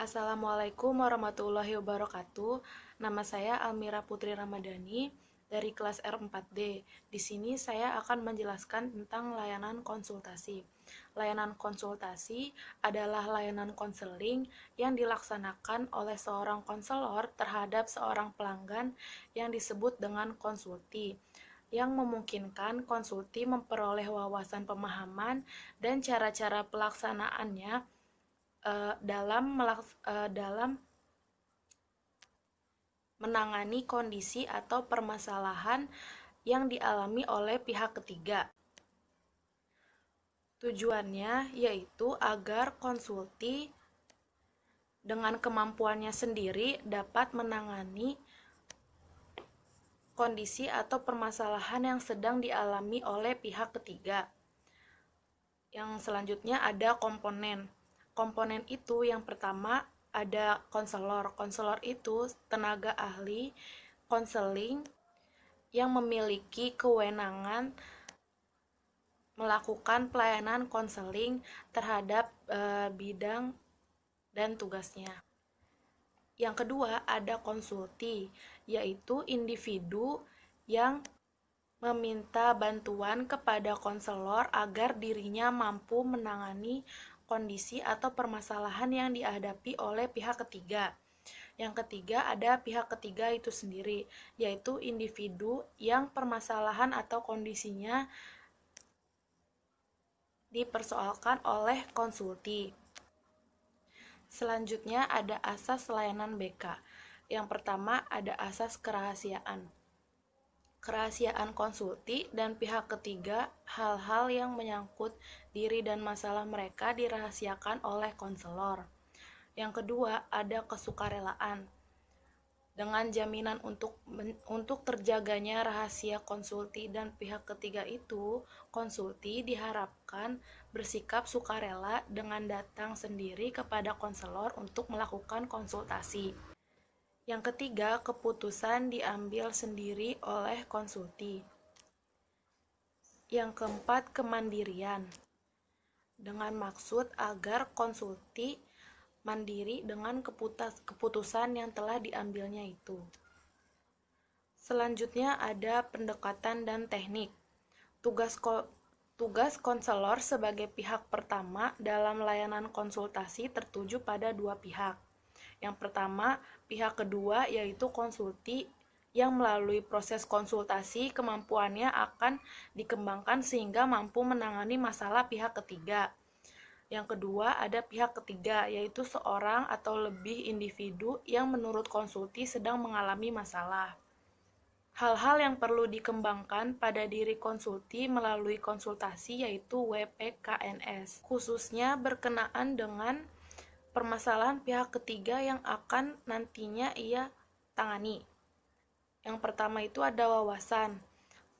Assalamualaikum warahmatullahi wabarakatuh. Nama saya Almira Putri Ramadhani dari kelas R4D. Di sini saya akan menjelaskan tentang layanan konsultasi. Layanan konsultasi adalah layanan konseling yang dilaksanakan oleh seorang konselor terhadap seorang pelanggan yang disebut dengan konsulti, yang memungkinkan konsulti memperoleh wawasan pemahaman dan cara-cara pelaksanaannya dalam menangani kondisi atau permasalahan yang dialami oleh pihak ketiga. Tujuannya yaitu agar konsulti dengan kemampuannya sendiri dapat menangani kondisi atau permasalahan yang sedang dialami oleh pihak ketiga. Yang selanjutnya ada komponen. Komponen itu yang pertama ada konselor. Konselor itu tenaga ahli konseling yang memiliki kewenangan melakukan pelayanan konseling terhadap bidang dan tugasnya. Yang kedua ada konsulti, yaitu individu yang meminta bantuan kepada konselor agar dirinya mampu menangani kondisi atau permasalahan yang dihadapi oleh pihak ketiga. Yang ketiga ada pihak ketiga itu sendiri, yaitu individu yang permasalahan atau kondisinya dipersoalkan oleh konsulti. Selanjutnya ada asas layanan BK. Yang pertama ada asas kerahasiaan. Kerahasiaan konsulti dan pihak ketiga, hal-hal yang menyangkut diri dan masalah mereka dirahasiakan oleh konselor. Yang kedua, ada kesukarelaan. Dengan jaminan untuk terjaganya rahasia konsulti dan pihak ketiga itu, konsulti diharapkan bersikap sukarela dengan datang sendiri kepada konselor untuk melakukan konsultasi. Yang ketiga, keputusan diambil sendiri oleh konsulti. Yang keempat, kemandirian. Dengan maksud agar konsulti mandiri dengan keputusan yang telah diambilnya itu. Selanjutnya ada pendekatan dan teknik. Tugas konselor sebagai pihak pertama dalam layanan konsultasi tertuju pada dua pihak. Yang pertama, pihak kedua yaitu konsulti yang melalui proses konsultasi kemampuannya akan dikembangkan sehingga mampu menangani masalah pihak ketiga. Yang kedua, ada pihak ketiga, yaitu seorang atau lebih individu yang menurut konsulti sedang mengalami masalah. Hal-hal yang perlu dikembangkan pada diri konsulti melalui konsultasi yaitu WPKNS, khususnya berkenaan dengan permasalahan pihak ketiga yang akan nantinya ia tangani. Yang pertama itu ada wawasan.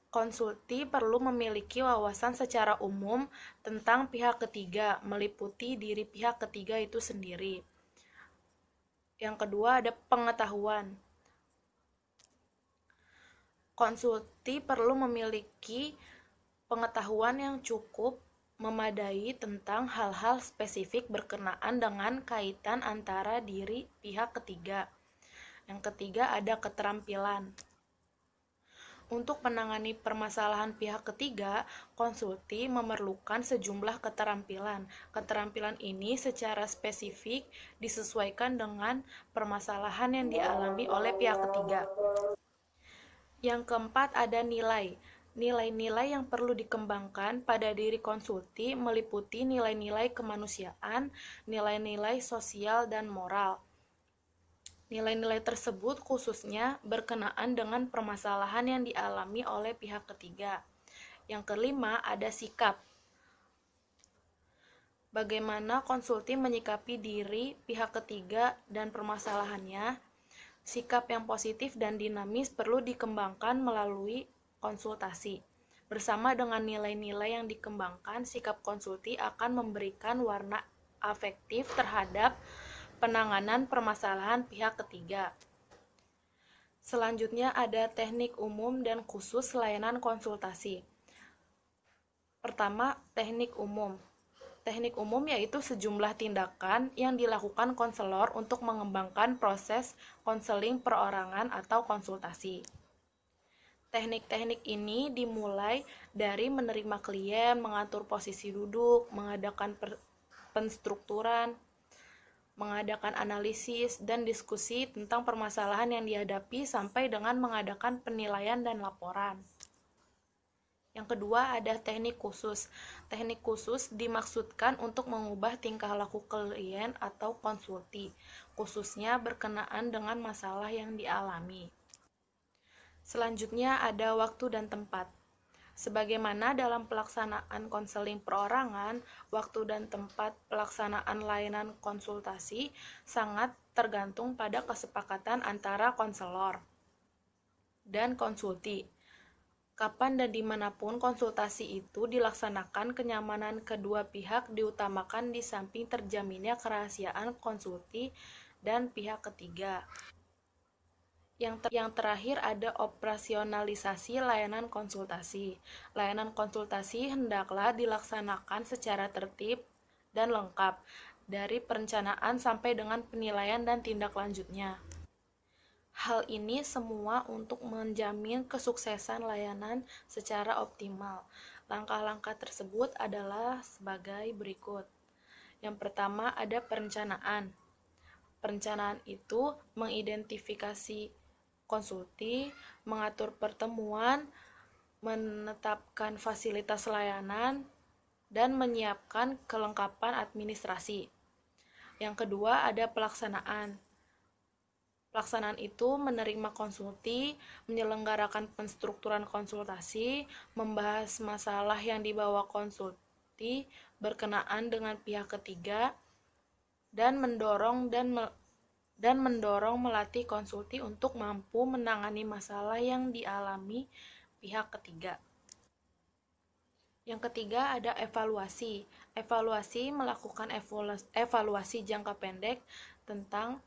Konsulti perlu memiliki wawasan secara umum tentang pihak ketiga, meliputi diri pihak ketiga itu sendiri. Yang kedua ada pengetahuan. Konsulti perlu memiliki pengetahuan yang cukup memadai tentang hal-hal spesifik berkenaan dengan kaitan antara diri pihak ketiga. Yang ketiga ada keterampilan. Untuk menangani permasalahan pihak ketiga, konsulti memerlukan sejumlah keterampilan. Keterampilan ini secara spesifik disesuaikan dengan permasalahan yang dialami oleh pihak ketiga. Yang keempat ada nilai. Nilai-nilai yang perlu dikembangkan pada diri konsulti meliputi nilai-nilai kemanusiaan, nilai-nilai sosial dan moral. Nilai-nilai tersebut khususnya berkenaan dengan permasalahan yang dialami oleh pihak ketiga. Yang kelima ada sikap. Bagaimana konsulti menyikapi diri pihak ketiga dan permasalahannya. Sikap yang positif dan dinamis perlu dikembangkan melalui konsultasi. Bersama dengan nilai-nilai yang dikembangkan, sikap konsulti akan memberikan warna afektif terhadap penanganan permasalahan pihak ketiga. Selanjutnya ada teknik umum dan khusus layanan konsultasi. Pertama, teknik umum. Teknik umum yaitu sejumlah tindakan yang dilakukan konselor untuk mengembangkan proses konseling perorangan atau konsultasi. Teknik-teknik ini dimulai dari menerima klien, mengatur posisi duduk, mengadakan penstrukturan, mengadakan analisis dan diskusi tentang permasalahan yang dihadapi sampai dengan mengadakan penilaian dan laporan. Yang kedua ada teknik khusus. Teknik khusus dimaksudkan untuk mengubah tingkah laku klien atau konsulti, khususnya berkenaan dengan masalah yang dialami. Selanjutnya ada waktu dan tempat. Sebagaimana dalam pelaksanaan konseling perorangan, waktu dan tempat pelaksanaan layanan konsultasi sangat tergantung pada kesepakatan antara konselor dan konsulti. Kapan dan dimanapun konsultasi itu dilaksanakan, kenyamanan kedua pihak diutamakan di samping terjaminnya kerahasiaan konsulti dan pihak ketiga. Yang terakhir ada operasionalisasi layanan konsultasi. Layanan konsultasi hendaklah dilaksanakan secara tertib dan lengkap, dari perencanaan sampai dengan penilaian dan tindak lanjutnya. Hal ini semua untuk menjamin kesuksesan layanan secara optimal. Langkah-langkah tersebut adalah sebagai berikut. Yang pertama ada perencanaan. Perencanaan itu mengidentifikasi konsulti, mengatur pertemuan, menetapkan fasilitas layanan, dan menyiapkan kelengkapan administrasi. Yang kedua ada pelaksanaan. Pelaksanaan itu menerima konsulti, menyelenggarakan penstrukturan konsultasi, membahas masalah yang dibawa konsulti berkenaan dengan pihak ketiga, dan mendorong melatih konsulti untuk mampu menangani masalah yang dialami pihak ketiga. Yang ketiga ada evaluasi. Evaluasi melakukan evaluasi jangka pendek tentang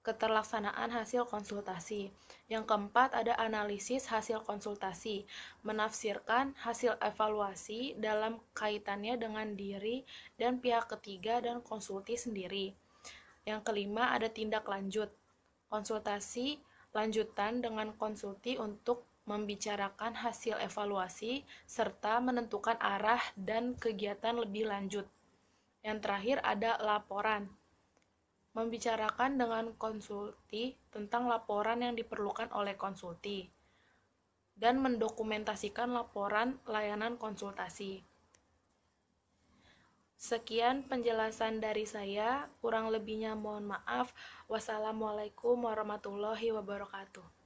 keterlaksanaan hasil konsultasi. Yang keempat ada analisis hasil konsultasi, menafsirkan hasil evaluasi dalam kaitannya dengan diri dan pihak ketiga dan konsulti sendiri. Yang kelima ada tindak lanjut, konsultasi lanjutan dengan konsulti untuk membicarakan hasil evaluasi serta menentukan arah dan kegiatan lebih lanjut. Yang terakhir ada laporan, membicarakan dengan konsulti tentang laporan yang diperlukan oleh konsulti dan mendokumentasikan laporan layanan konsultasi. Sekian penjelasan dari saya, kurang lebihnya mohon maaf. Wassalamualaikum warahmatullahi wabarakatuh.